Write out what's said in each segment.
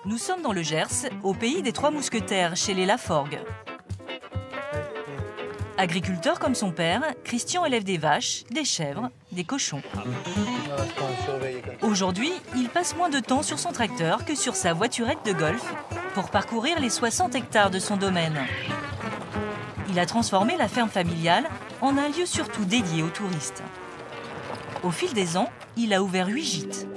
Nous sommes dans le Gers, au pays des Trois Mousquetaires, chez les Laforgue. Agriculteur comme son père, Christian élève des vaches, des chèvres, des cochons. Aujourd'hui, il passe moins de temps sur son tracteur que sur sa voiturette de golf pour parcourir les 60 hectares de son domaine. Il a transformé la ferme familiale en un lieu surtout dédié aux touristes. Au fil des ans, il a ouvert 8 gîtes.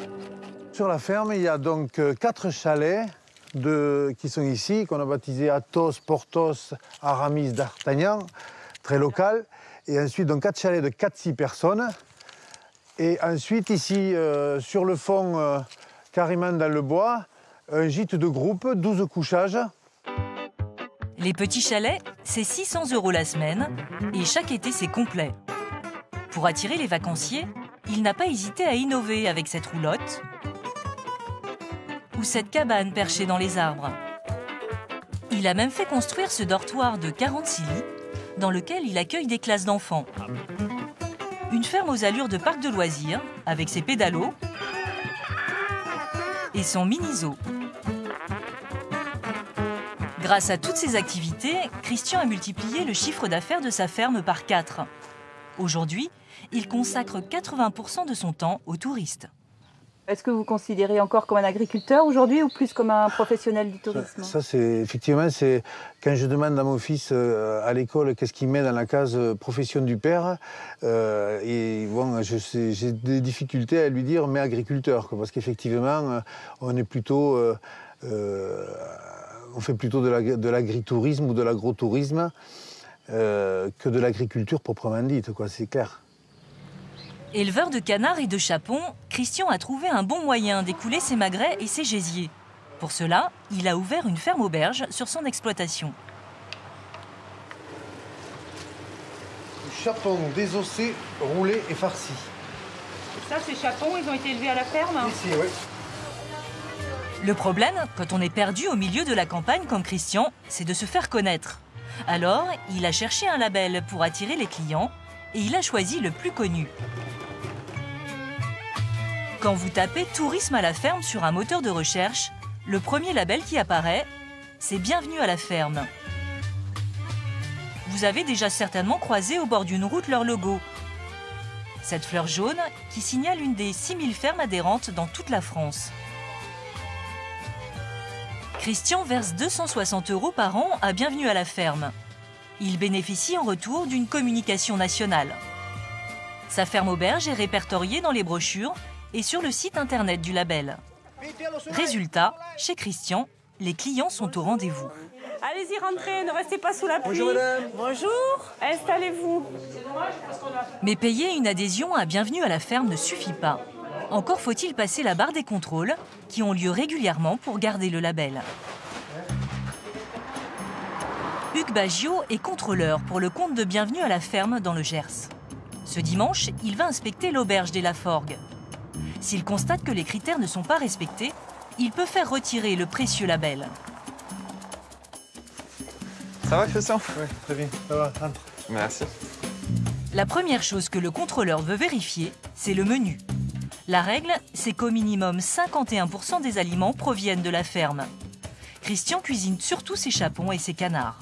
Sur la ferme, il y a donc 4 chalets qui sont ici, qu'on a baptisés Athos, Porthos, Aramis, D'Artagnan, très local. Et ensuite, donc 4 chalets de 4-6 personnes. Et ensuite, ici, sur le fond, carrément dans le bois, un gîte de groupe, 12 couchages. Les petits chalets, c'est 600 € la semaine et chaque été, c'est complet. Pour attirer les vacanciers, il n'a pas hésité à innover avec cette roulotte ou cette cabane perchée dans les arbres. Il a même fait construire ce dortoir de 46 lits dans lequel il accueille des classes d'enfants. Une ferme aux allures de parc de loisirs avec ses pédalos et son mini-zoo. Grâce à toutes ces activités, Christian a multiplié le chiffre d'affaires de sa ferme par 4. Aujourd'hui, il consacre 80% de son temps aux touristes. Est-ce que vous considérez encore comme un agriculteur aujourd'hui ou plus comme un professionnel du tourisme? Ça c'est effectivement, c'est quand je demande à mon fils à l'école qu'est-ce qu'il met dans la case profession du père, et bon, j'ai des difficultés à lui dire mais agriculteur, quoi, parce qu'effectivement on est plutôt on fait plutôt de l'agritourisme ou de l'agrotourisme que de l'agriculture proprement dite, quoi, c'est clair. Éleveur de canards et de chapons, Christian a trouvé un bon moyen d'écouler ses magrets et ses gésiers. Pour cela, il a ouvert une ferme auberge sur son exploitation. Chapons désossés, roulés et farcis. Ça, ces chapons, ils ont été élevés à la ferme? Ici, oui. Le problème, quand on est perdu au milieu de la campagne comme Christian, c'est de se faire connaître. Alors, il a cherché un label pour attirer les clients et il a choisi le plus connu. Quand vous tapez « Tourisme à la ferme » sur un moteur de recherche, le premier label qui apparaît, c'est « Bienvenue à la ferme ». Vous avez déjà certainement croisé au bord d'une route leur logo. Cette fleur jaune qui signale une des 6000 fermes adhérentes dans toute la France. Christian verse 260 € par an à Bienvenue à la ferme. Il bénéficie en retour d'une communication nationale. Sa ferme auberge est répertoriée dans les brochures et sur le site internet du label. Résultat, chez Christian, les clients sont au rendez-vous. Allez-y, rentrez, ne restez pas sous la pluie. Bonjour madame. Bonjour, installez-vous. Mais payer une adhésion à Bienvenue à la ferme ne suffit pas. Encore faut-il passer la barre des contrôles qui ont lieu régulièrement pour garder le label. Hugues Baggio est contrôleur pour le compte de Bienvenue à la ferme dans le Gers. Ce dimanche, il va inspecter l'auberge des Laforgue. S'il constate que les critères ne sont pas respectés, il peut faire retirer le précieux label. Ça va, Christian? Oui, très bien, ça va, entre. Merci. La première chose que le contrôleur veut vérifier, c'est le menu. La règle, c'est qu'au minimum 51% des aliments proviennent de la ferme. Christian cuisine surtout ses chapons et ses canards.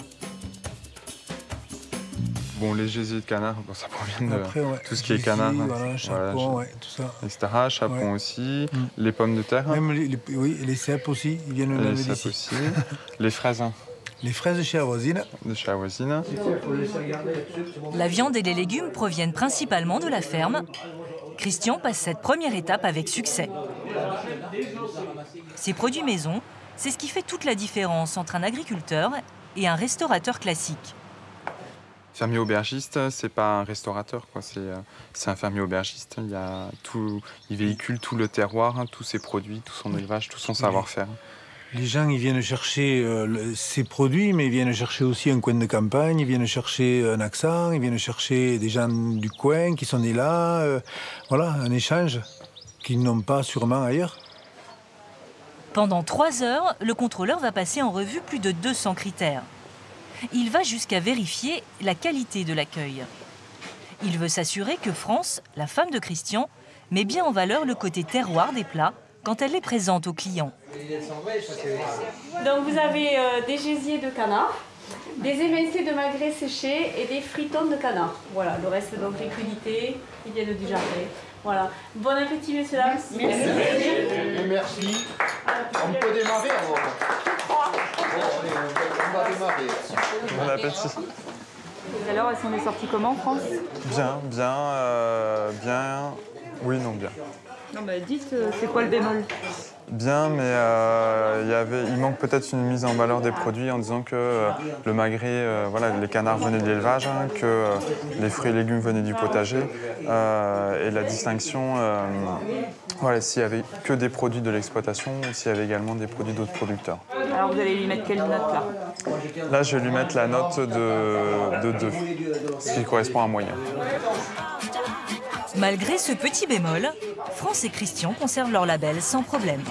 Bon, les gésiers de canard, bon, ça provient de Après, ouais. tout ce qui est canard, Voilà, chapon, ouais, tout ça. etc. Chapon Ouais. aussi, les pommes de terre, Même oui, les cèpes aussi, ils viennent les d'ici. cèpes aussi, les fraises Les fraises chez la voisine. de chez la voisine. La viande et les légumes proviennent principalement de la ferme. Christian passe cette première étape avec succès. Ces produits maison, c'est ce qui fait toute la différence entre un agriculteur et un restaurateur classique. Fermier aubergiste, c'est pas un restaurateur, quoi. C'est un fermier aubergiste. Il véhicule tout le terroir, tous ses produits, tout son élevage, tout son savoir-faire. Les gens, ils viennent chercher ces produits, mais ils viennent chercher aussi un coin de campagne, ils viennent chercher un accent, ils viennent chercher des gens du coin qui sont nés là. Voilà, un échange qu'ils n'ont pas sûrement ailleurs. Pendant 3 heures, le contrôleur va passer en revue plus de 200 critères. Il va jusqu'à vérifier la qualité de l'accueil. Il veut s'assurer que France, la femme de Christian, met bien en valeur le côté terroir des plats quand elle les présente aux clients. Donc vous avez des gésiers de canard, des émincés de magret séchés et des fritons de canard. Voilà, le reste donc les crudités qui viennent du jardin. Voilà. Bon appétit, messieurs, dames. Merci. Merci. On peut démarrer alors. On va démarrer. Bon appétit. Et alors, elles sont des sorties comment en France? Bien, bien. Oui, non, bien. Non, mais dites, c'est quoi le bémol? Bien, mais il manque peut-être une mise en valeur des produits en disant que le magret, les canards venaient de l'élevage, que les fruits et légumes venaient du potager, et la distinction, s'il y avait que des produits de l'exploitation ou s'il y avait également des produits d'autres producteurs. Alors, vous allez lui mettre quelle note là? Là, je vais lui mettre la note de 2, ce qui correspond à un moyen. Malgré ce petit bémol, France et Christian conservent leur label sans problème.